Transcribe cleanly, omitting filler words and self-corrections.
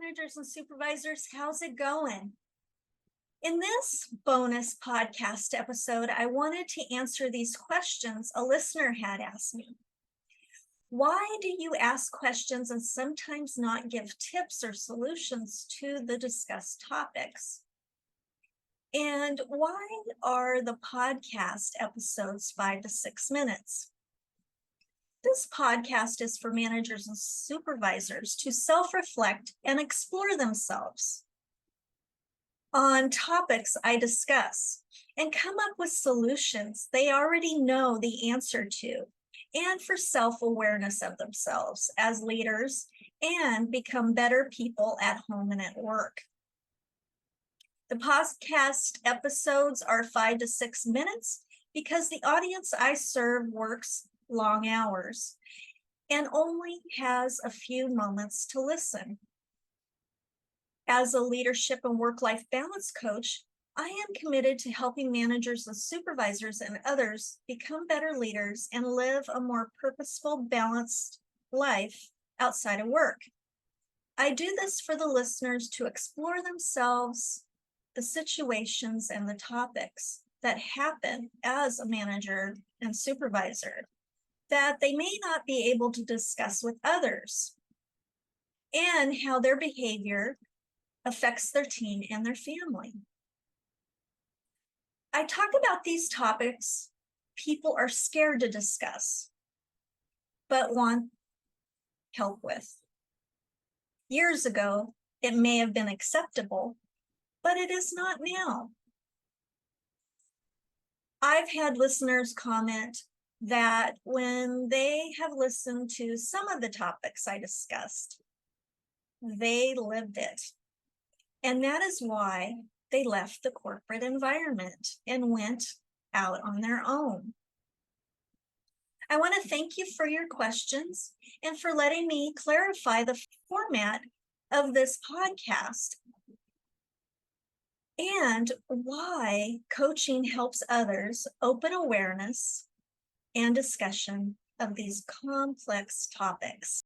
Managers and supervisors, how's it going? In this bonus podcast episode, I wanted to answer these questions a listener had asked me. Why do you ask questions and sometimes not give tips or solutions to the discussed topics? And why are the podcast episodes 5 to 6 minutes? This podcast is for managers and supervisors to self-reflect and explore themselves on topics I discuss and come up with solutions they already know the answer to, and for self-awareness of themselves as leaders and become better people at home and at work. The podcast episodes are 5 to 6 minutes because the audience I serve works long hours and only has a few moments to listen. As a leadership and work-life balance coach, I am committed to helping managers and supervisors and others become better leaders and live a more purposeful, balanced life outside of work. I do this for the listeners to explore themselves, the situations, and the topics that happen as a manager and supervisor that they may not be able to discuss with others, and how their behavior affects their team and their family. I talk about these topics people are scared to discuss, but want help with. Years ago, it may have been acceptable, but it is not now. I've had listeners comment that when they have listened to some of the topics I discussed, they lived it. And that is why they left the corporate environment and went out on their own. I want to thank you for your questions and for letting me clarify the format of this podcast and why coaching helps others open awareness and discussion of these complex topics.